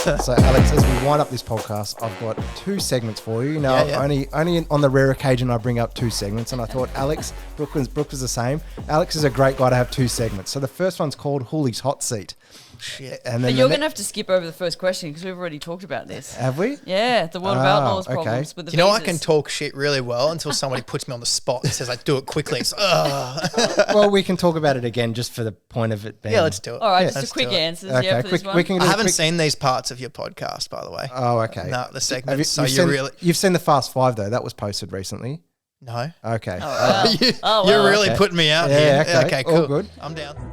So, Alex, as we wind up this podcast, I've got 2 segments for you. Now, only on the rare occasion I bring up 2 segments, and I thought Brooke was the same. Alex is a great guy to have 2 segments. So the first one's called HOOLY'S Hot Seat. Shit. And then but you're going to have to skip over the first question because we've already talked about this. Have we? Yeah, the World of Outlaws problems with the You know, I visas. can talk shit really well until somebody puts me on the spot and says I do it quickly. It's, Well, we can talk about it again just for the point of it being... Yeah, let's do it. All right, Let's just a quick do it. answers. Okay, Yeah, for this quick, one. we can I haven't seen these parts of your podcast, by the way. Oh, okay. No, the segments. You've seen the Fast 5, though. That was posted recently. No. Okay. Oh, wow. You're really putting me out here. Yeah, okay. Okay, cool. All good. I'm down.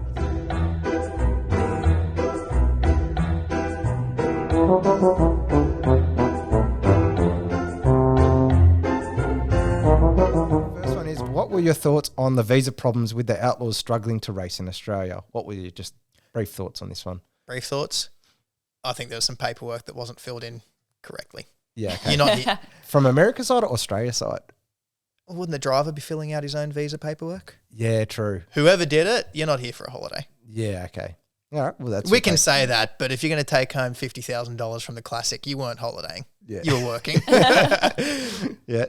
First one is, what were your thoughts on the visa problems with the Outlaws struggling to race in Australia? What were your just brief thoughts on this one? Brief thoughts. I think there was some paperwork that wasn't filled in correctly. Yeah, okay. You're not here. From America side or Australia side? Wouldn't the driver be filling out his own visa paperwork? Yeah, true. Whoever did it, you're not here for a holiday. Yeah, okay. All right, well, that's... We can say that, but if you're going to take home $50,000 from the Classic, you weren't holidaying. Yeah. You were working. Yeah.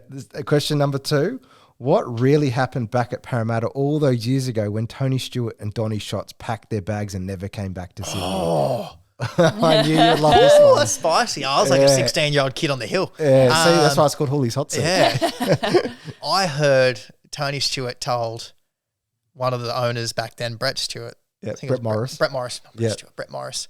Question number 2. What really happened back at Parramatta all those years ago when Tony Stewart and Donny Schatz packed their bags and never came back to Sydney? Oh, I knew you'd love this oh, one. that's spicy. I was like a 16-year-old kid on the hill. Yeah, see, that's why it's called HOOLY'S Hot Seat. Yeah. I heard Tony Stewart told one of the owners back then, Brett Stewart. Yeah, I think it Brett was Morris. Brett Morris. Not Brett Yeah. Stewart, Brett Morris.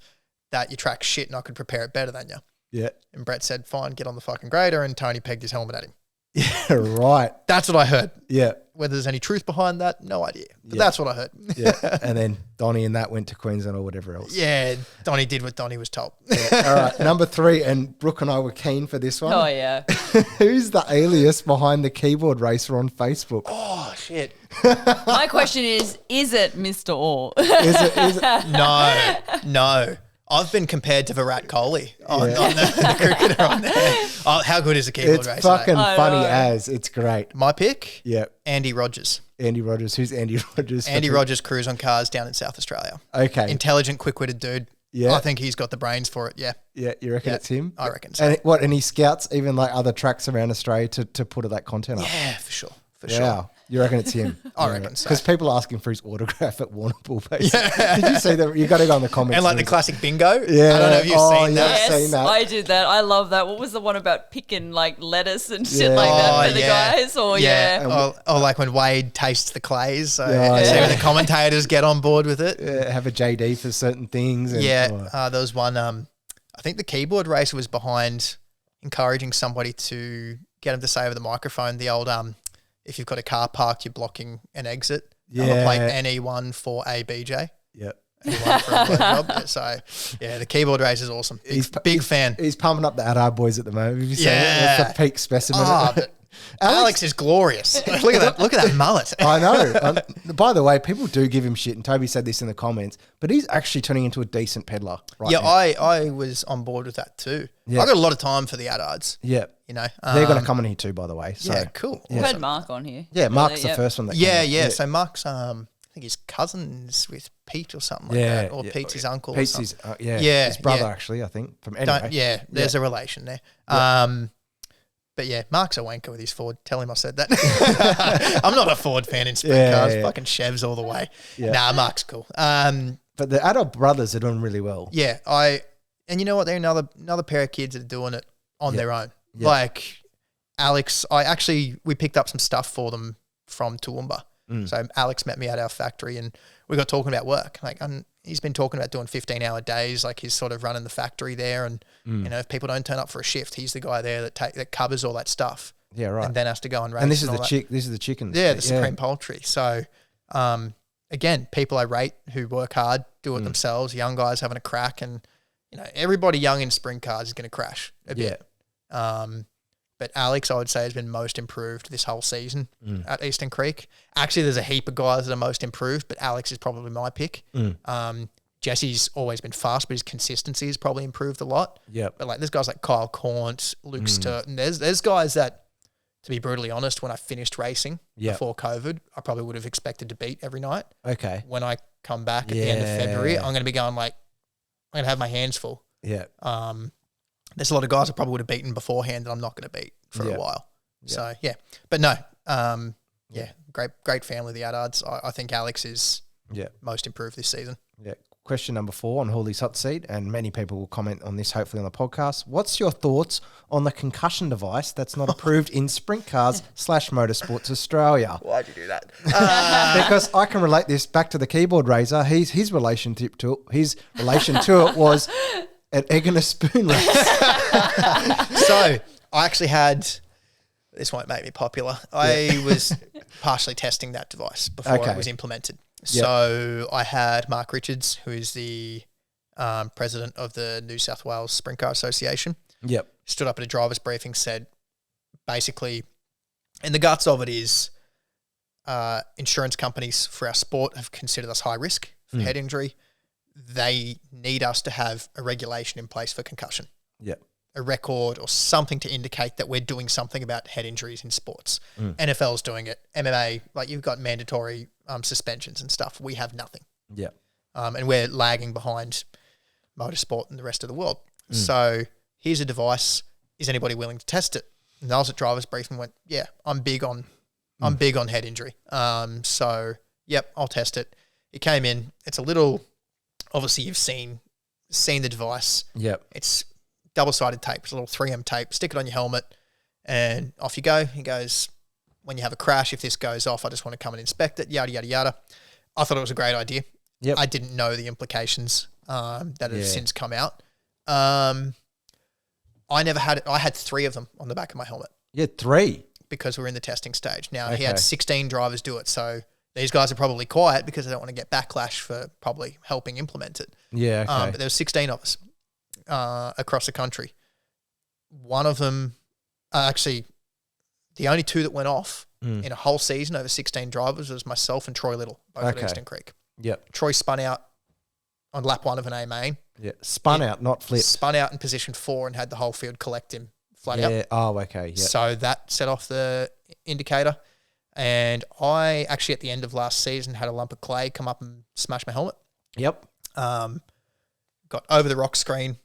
That your track's shit and I could prepare it better than you. Yeah. And Brett said, fine, get on the fucking grader. And Tony pegged his helmet at him. Yeah, right. That's what I heard. Yeah. Whether there's any truth behind that, no idea. But Yeah. that's what I heard. Yeah. And then Donny and that went to Queensland or whatever else. Yeah, Donny did what Donny was told. Yeah. All right. Number 3, and Brooke and I were keen for this one. Oh, yeah. Who's the alias behind the keyboard racer on Facebook? Oh, shit. My question is it Mr. Orr? Is it? No. I've been compared to Virat Kohli on the cricketer on there. Oh, how good is the keyboard It's racer? fucking I funny know. as. It's great. My pick? Yeah. Andy Rogers. Andy Rogers. Who's Andy Rogers? Andy Rogers cruise on cars down in South Australia. Okay. Intelligent, quick-witted dude. Yeah. I think he's got the brains for it, yeah. Yeah, you reckon Yeah, it's him? I reckon so. And he scouts even like other tracks around Australia to put that content up. Yeah, for sure. Wow. You reckon it's him? I reckon so. Because people are asking for his autograph at Warrnambool, basically. Did you see that? You got to go in the comments. And like the classic bingo. Yeah. I don't know if you've seen that. I've Yes, seen that. I did that. I love that. What was the one about picking like lettuce and shit Yeah. like that Oh, for the yeah. guys? Or yeah. Or like when Wade tastes the clays. So Yeah, see yeah. when the commentators get on board with it. Have a JD for certain things. And, Yeah, there was one. I think the keyboard racer was behind encouraging somebody to get him to say over the microphone the old if you've got a car parked, you're blocking an exit. Yeah. Plate NE1 for ABJ. Yep. NE1 for a blowjob. So yeah, the keyboard racer is awesome. Big fan. He's pumping up the Adar boys at the moment. Have you seen it? Yeah. That's the peak specimen. But Alex is glorious. Look at that mullet. I know. By the way, people do give him shit, and Toby said this in the comments, but he's actually turning into a decent peddler right Yeah, now. I was on board with that too. Yeah. I got a lot of time for the Adards. Yeah. You know, They're going to come on here too, by the way. So. yeah, cool. We've had Mark on here. Yeah, Mark's the Yep. first one that Yeah, came yeah. up. So Mark's, I think his cousin's with Pete or something like Yeah, that, or yeah. Pete's his uncle. Pete's or his, something. yeah, his brother yeah. actually, I think. From anyway. There's a relation there. But yeah, Mark's a wanker with his Ford. Tell him I said that. I'm not a Ford fan in sprint cars. Fucking Chevs all the way. Yeah. Nah, Mark's cool. But the adult brothers are doing really well. Yeah, and you know what? They're another pair of kids that are doing it on their own. Yeah. Like Alex, we picked up some stuff for them from Toowoomba. So Alex met me at our factory and we got talking about work. Like, he's been talking about doing 15-hour days. Like, he's sort of running the factory there, and you know, if people don't turn up for a shift, he's the guy there that covers all that stuff. Yeah, right. And then has to go and race. And this is all the that. This is the chickens. Yeah, the supreme poultry. So, again, people I rate who work hard, do it themselves. Young guys having a crack, and you know, everybody young in sprint cars is going to crash a bit. But Alex, I would say, has been most improved this whole season at Eastern Creek. Actually, there's a heap of guys that are most improved, but Alex is probably my pick. Jesse's always been fast, but his consistency has probably improved a lot. Yep. But like, there's guys like Kyle Cornt, Luke Sturton. There's guys that, to be brutally honest, when I finished racing before COVID, I probably would have expected to beat every night. Okay. When I come back at the end of February, I'm going to be going like, I'm going to have my hands full. Yeah. There's a lot of guys I probably would have beaten beforehand that I'm not going to beat for a while. Yeah. So, yeah. But no, great family, the Addards. I think Alex is most improved this season. Yeah. Question number 4 on HOOLY'S Hot Seat, and many people will comment on this hopefully on the podcast. What's your thoughts on the concussion device that's not approved in Sprint Cars / Motorsports Australia? Why'd you do that? Because I can relate this back to the keyboard raiser. His relationship to it was an egg and a spoon race. So I actually had, this won't make me popular. I was partially testing that device before it was implemented. So I had Mark Richards, who is the president of the New South Wales Sprint Car Association. Yep. Stood up at a driver's briefing, said basically, and the guts of it is insurance companies for our sport have considered us high risk for head injury. They need us to have a regulation in place for concussion. Yep. A record or something to indicate that we're doing something about head injuries in sports. NFL's doing it. MMA, like you've got mandatory suspensions and stuff. We have nothing. Yeah. And we're lagging behind motorsport and the rest of the world. So here's a device. Is anybody willing to test it? And I was at driver's briefing and went, yeah, I'm big on head injury. So yep, I'll test it. It came in. It's a little, obviously you've seen the device. Yep. It's double-sided tape. It's a little 3M tape. Stick it on your helmet and off you go. He goes, when you have a crash, if this goes off, I just want to come and inspect it, yada, yada, yada. I thought it was a great idea. Yep. I didn't know the implications that have since come out. I never had it. I had 3 of them on the back of my helmet. Yeah, 3. Because we're in the testing stage. Now, he had 16 drivers do it, so these guys are probably quiet because they don't want to get backlash for probably helping implement it. Yeah, okay. But there were 16 of us across the country. One of them, actually, the only 2 that went off in a whole season over 16 drivers was myself and Troy Little, both at Eastern Creek. Yep. Troy spun out on lap 1 of an A main. Yeah, spun out, not flipped. Spun out in position 4 and had the whole field collect him flat out. Yeah, oh, okay. Yeah. So that set off the indicator. And I actually, at the end of last season, had a lump of clay come up and smash my helmet. Yep. Got over the rock screen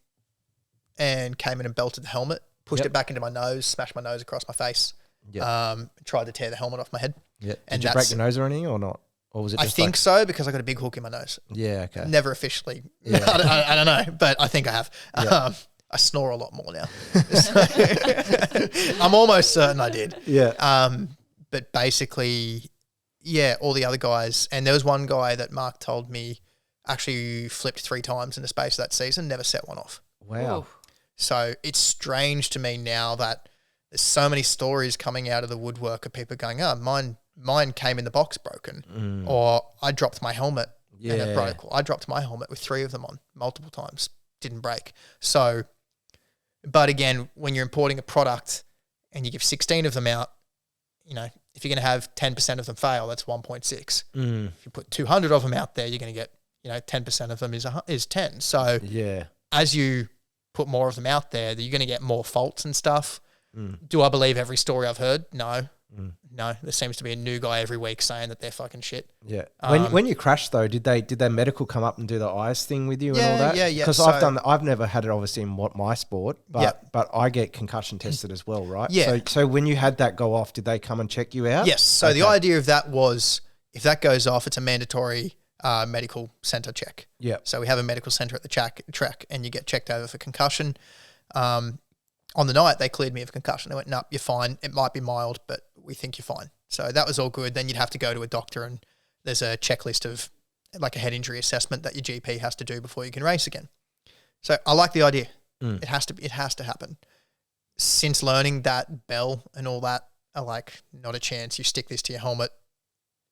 and came in and belted the helmet, pushed it back into my nose, smashed my nose across my face. Yep. Tried to tear the helmet off my head. Yeah. Did you break your nose or anything or not? Or was it just I think so, because I got a big hook in my nose. Yeah, okay. Never officially. Yeah. I don't know, but I think I have. Yeah. I snore a lot more now. I'm almost certain I did. Yeah. But basically, yeah, all the other guys, and there was one guy that Mark told me actually flipped 3 times in the space of that season, never set one off. Wow. Ooh. So it's strange to me now that there's so many stories coming out of the woodwork of people going, oh, mine came in the box broken, or I dropped my helmet and it broke. I dropped my helmet with 3 of them on multiple times, didn't break. So, but again, when you're importing a product and you give 16 of them out, you know, if you're going to have 10% of them fail, that's 1.6. If you put 200 of them out there, you're going to get, 10% of them is 10. So as you put more of them out there, you're going to get more faults and stuff. Do I believe every story I've heard? No. No, there seems to be a new guy every week saying that they're fucking shit. Yeah. When you crashed though, did their medical come up and do the eyes thing with you and all that? Yeah. Because I've never had it obviously in my sport, but I get concussion tested as well, right? Yeah. So when you had that go off, did they come and check you out? Yes. So the idea of that was if that goes off, it's a mandatory medical center check. Yeah. So we have a medical center at the track and you get checked over for concussion. On the night, they cleared me of concussion. They went, nope, you're fine. It might be mild, but we think you're fine. So that was all good. Then you'd have to go to a doctor and there's a checklist of like a head injury assessment that your GP has to do before you can race again. So I like the idea. It has to happen. Since learning that bell and all that are like, not a chance. You stick this to your helmet.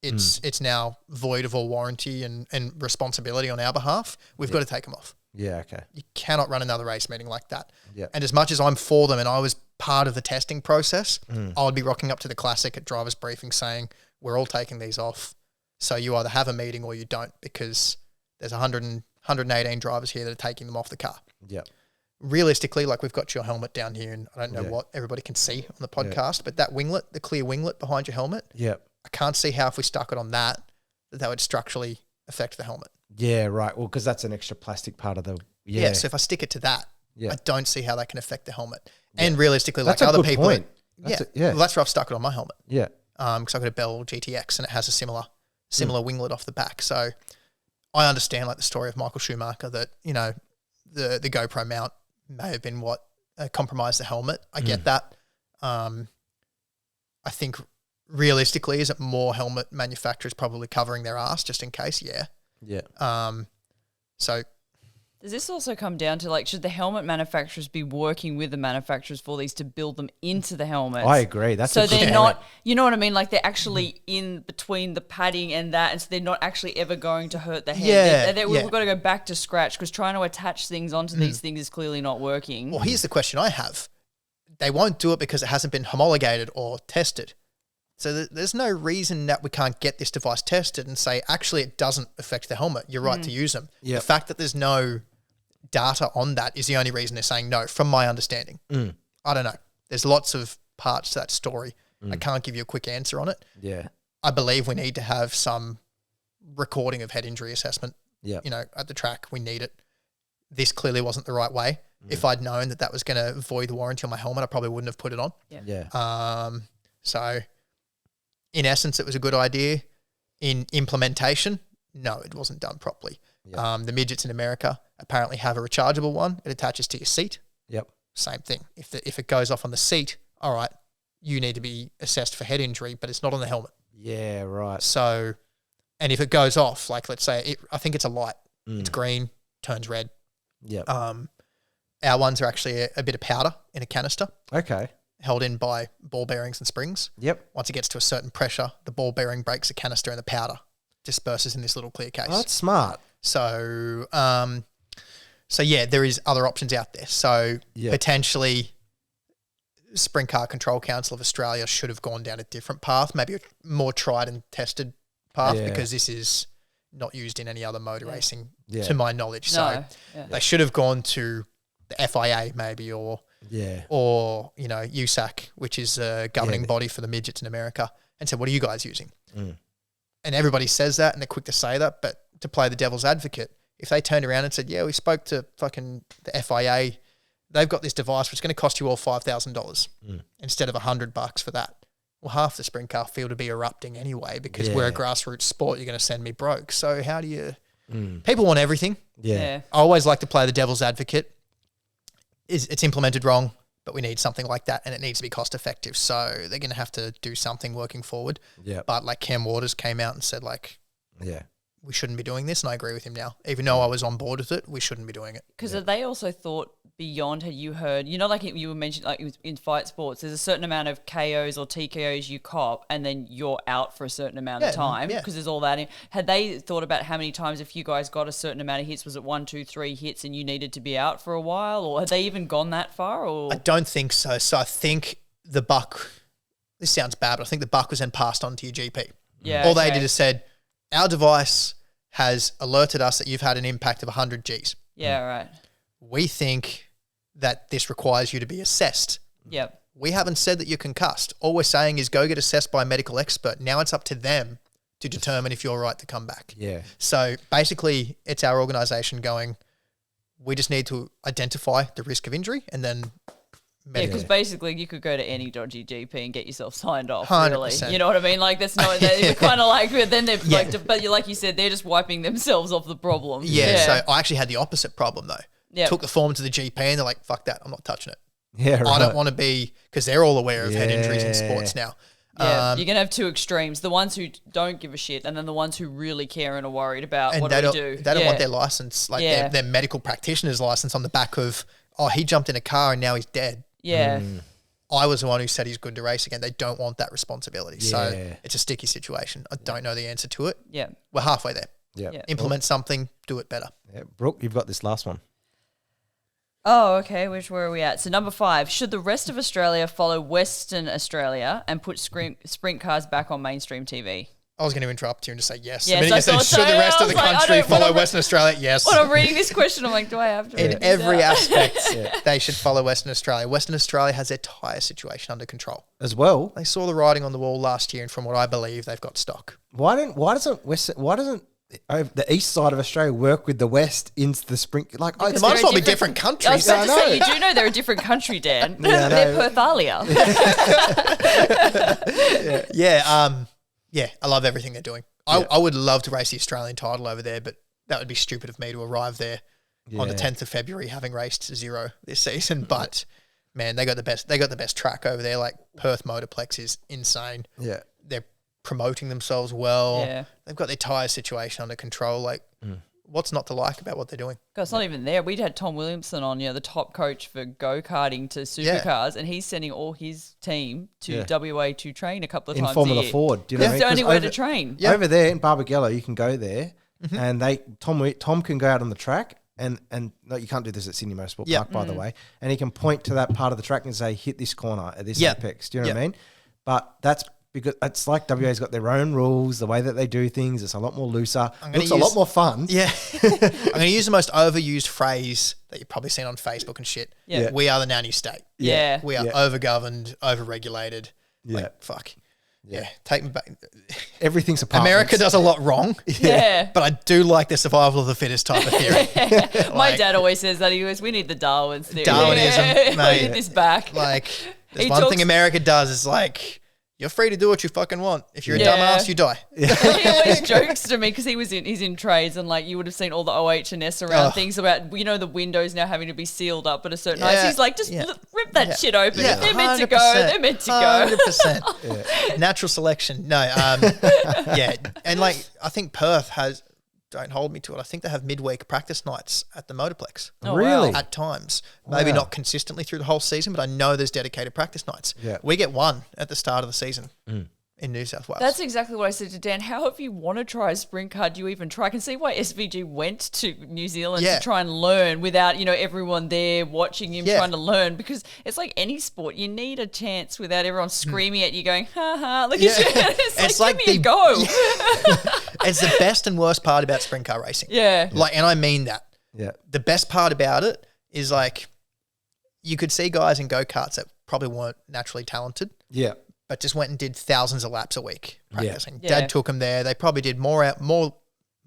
It's now void of all warranty and responsibility on our behalf. We've got to take them off. Yeah, okay. You cannot run another race meeting like that. Yeah. And as much as I'm for them and I was part of the testing process, I would be rocking up to the classic at driver's briefing saying, we're all taking these off. So you either have a meeting or you don't, because there's 118 drivers here that are taking them off the car. Yeah. Realistically, like we've got your helmet down here and I don't know what everybody can see on the podcast, but that winglet, the clear winglet behind your helmet, I can't see how if we stuck it on that would structurally affect the helmet. Yeah, right. Well, because that's an extra plastic part of the Yeah. So if I stick it to that, I don't see how that can affect the helmet. And realistically, That's like a other good people, point. Well, that's where I've stuck it on my helmet. Yeah. Because I've got a Bell GTX and it has a similar winglet off the back. So I understand like the story of Michael Schumacher that, you know, the GoPro mount may have been what compromised the helmet. I get that. I think realistically, is it more helmet manufacturers probably covering their ass just in case? Yeah. So does this also come down to, like, should the helmet manufacturers be working with the manufacturers for these to build them into the helmets? I agree. That's so they're not, you know what I mean? Like they're actually in between the padding and that, and so they're not actually ever going to hurt the head. We've got to go back to scratch because trying to attach things onto these things is clearly not working. Well, here's the question I have. They won't do it because it hasn't been homologated or tested. So there's no reason that we can't get this device tested and say, actually, it doesn't affect the helmet. You're right to use them. Yep. The fact that there's no data on that is the only reason they're saying no, from my understanding. I don't know. There's lots of parts to that story. I can't give you a quick answer on it. Yeah. I believe we need to have some recording of head injury assessment. Yeah. You know, at the track, we need it. This clearly wasn't the right way. If I'd known that was going to void the warranty on my helmet, I probably wouldn't have put it on. Yeah. So in essence, it was a good idea. In implementation, no, it wasn't done properly. Yep. The midgets in America apparently have a rechargeable one. It attaches to your seat. Yep. Same thing. If it goes off on the seat, all right, you need to be assessed for head injury, but it's not on the helmet. Yeah, right. So, and if it goes off, like let's say, I think it's a light. It's green, turns red. Yep. Our ones are actually a bit of powder in a canister. Okay. Held in by ball bearings and springs. Yep. Once it gets to a certain pressure, the ball bearing breaks the canister and the powder disperses in this little clear case. Oh, that's smart. So, yeah, there is other options out there. So potentially Sprint Car Control Council of Australia should have gone down a different path, maybe a more tried and tested path, because this is not used in any other motor racing to my knowledge. So they should have gone to the FIA maybe or you know, USAC, which is a governing body for the midgets in America, and said, what are you guys using? And everybody says that and they're quick to say that, but to play the devil's advocate, if they turned around and said, yeah, we spoke to fucking the FIA, they've got this device which is going to cost you all $5,000 instead of $100 for that. Well, half the sprint car field would be erupting anyway because we're a grassroots sport. You're going to send me broke. So how do you... People want everything. Yeah. I always like to play the devil's advocate. It's implemented wrong, but we need something like that and it needs to be cost effective. So they're going to have to do something working forward. Yeah. But like Cam Waters came out and said like, we shouldn't be doing this, and I agree with him now. Even though I was on board with it, we shouldn't be doing it. Because they also thought beyond, had you heard, you know, like you were mentioning, like in fight sports, there's a certain amount of KOs or TKOs you cop, and then you're out for a certain amount of time because there's all that in. Had they thought about how many times if you guys got a certain amount of hits, was it 1, 2, 3 hits and you needed to be out for a while, or had they even gone that far? Or I don't think so. So I think the buck, this sounds bad, but I think the buck was then passed on to your GP. Yeah. All they did is said, our device has alerted us that you've had an impact of 100 Gs. Yeah, right. We think that this requires you to be assessed. Yep. We haven't said that you're concussed. All we're saying is go get assessed by a medical expert. Now it's up to them to determine if you're right to come back. Yeah. So basically it's our organisation going, we just need to identify the risk of injury and then... because basically you could go to any dodgy GP and get yourself signed off. 100%. Really, you know what I mean? Like that's not. They're kind of like then they're like, but like you said, they're just wiping themselves off the problem. Yeah. So I actually had the opposite problem though. Yeah. Took the form to the GP and they're like, "Fuck that, I'm not touching it." Yeah. Right. I don't want to be because they're all aware of head injuries in sports now. Yeah, you're gonna have two extremes: the ones who don't give a shit, and then the ones who really care and are worried about and what they do we don't, do. They don't want their license, like their medical practitioner's license, on the back of, oh, he jumped in a car and now he's dead. Yeah. I was the one who said he's good to race again. They don't want that responsibility. So it's a sticky situation. I don't know the answer to it. Yeah. We're halfway there. Yeah. Implement something, do it better. Yeah. Brooke, you've got this last one. Oh, okay. Where are we at? So number 5, should the rest of Australia follow Western Australia and put sprint cars back on mainstream TV? I was going to interrupt you and just say yes. Yes, I mean, you said, should the rest of the country follow Western Australia? Yes. When I'm reading this question, I'm like, do I have to read In this every out? aspect, they should follow Western Australia. Western Australia has their tyre situation under control. As well. They saw the writing on the wall last year, and from what I believe, they've got stock. Why doesn't the east side of Australia work with the west into the sprint. Like, it might as well be different countries. I was about to say, you do know they're a different country, Dan. They're Perth Alia. I love everything they're doing. I would love to race the Australian title over there, but that would be stupid of me to arrive there on the 10th of February, having raced 0 this season. But man, they got the best. They got the best track over there. Like Perth Motorplex is insane. Yeah, they're promoting themselves well. Yeah, they've got their tyre situation under control. Like, what's not to like about what they're doing? God, it's not even there. We'd had Tom Williamson on, the top coach for go-karting to supercars, and he's sending all his team to WA to train a couple of times Formula a year. Ford. Do you know what I mean? It's the only way to train. Yeah. Over there in Barbagallo, you can go there, and Tom can go out on the track. And no, you can't do this at Sydney Motorsport Park, by the way. And he can point to that part of the track and say, hit this corner at this apex. Do you know what I mean? But that's because it's like WA's got their own rules, the way that they do things. It's a lot more looser. It's a lot more fun. Yeah. I'm going to use the most overused phrase that you've probably seen on Facebook and shit. Yeah. We are the nanny state. Yeah. We are overgoverned, overregulated. Yeah. Like, fuck. Yeah. Take me back. Everything's apartments. America does a lot wrong. Yeah. But I do like the survival of the fittest type of theory. My dad always says that. He goes, we need the Darwin's theory. Darwinism, mate. We need this back. Like, there's one thing America does is like, you're free to do what you fucking want. If you're a dumbass, you die. He always jokes to me because he's in trades, and like you would have seen all the OH&S around things about the windows now having to be sealed up at a certain height. He's like, just rip that shit open. If they're meant to go, they're meant to go. 100%. Natural selection. No, and like I think Perth has. Don't hold me to it. I think they have midweek practice nights at the Motorplex. Oh, really? At times. Maybe not consistently through the whole season, but I know there's dedicated practice nights. Yeah. We get one at the start of the season in New South Wales. That's exactly what I said to Dan. How, if you want to try a sprint car, do you even try? I can see why SVG went to New Zealand to try and learn without, everyone there watching him trying to learn, because it's like any sport. You need a chance without everyone screaming at you going, ha ha, look at you. It's like, give me a go. It's the best and worst part about sprint car racing. Yeah. Like, and I mean that. Yeah. The best part about it is like, you could see guys in go-karts that probably weren't naturally talented. Yeah. But just went and did thousands of laps a week practicing. Yeah. Dad took them there. They probably did more than a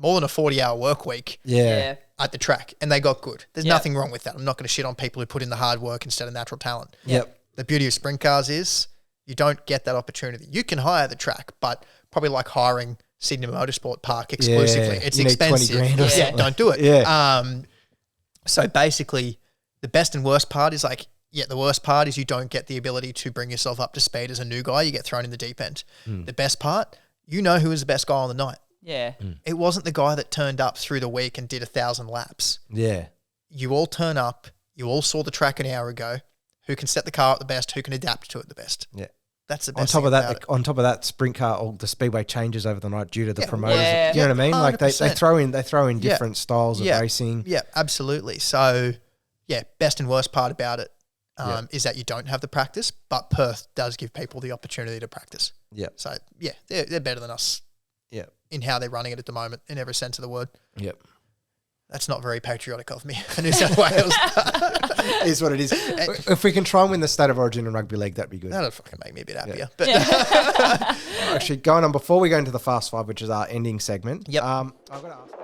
40-hour work week at the track, and they got good. There's nothing wrong with that. I'm not going to shit on people who put in the hard work instead of natural talent. Yep. The beauty of sprint cars is you don't get that opportunity. You can hire the track, but probably like hiring Sydney Motorsport Park exclusively. It's expensive. 20 grand or something. Don't do it. Yeah. So basically, the best and worst part is like, the worst part is you don't get the ability to bring yourself up to speed as a new guy. You get thrown in the deep end. The best part, who was the best guy on the night. Yeah. It wasn't the guy that turned up through the week and did 1,000 laps. Yeah. You all turn up. You all saw the track an hour ago. Who can set the car up the best? Who can adapt to it the best? Yeah. That's the best. On top of that, sprint car, all the speedway changes over the night due to the promoters. Yeah. Do you know what I mean? 100%. Like they throw in different styles of racing. Yeah, absolutely. So, best and worst part about it is that you don't have the practice, but Perth does give people the opportunity to practice. Yeah. So, they're better than us. Yeah. In how they're running it at the moment, in every sense of the word. Yep. That's not very patriotic of me. New South Wales. It is what it is. If we can try and win the State of Origin in rugby league, that'd be good. That'll fucking make me a bit happier. But Actually, going on before we go into the Fast Five, which is our ending segment. Yep. I've got to ask.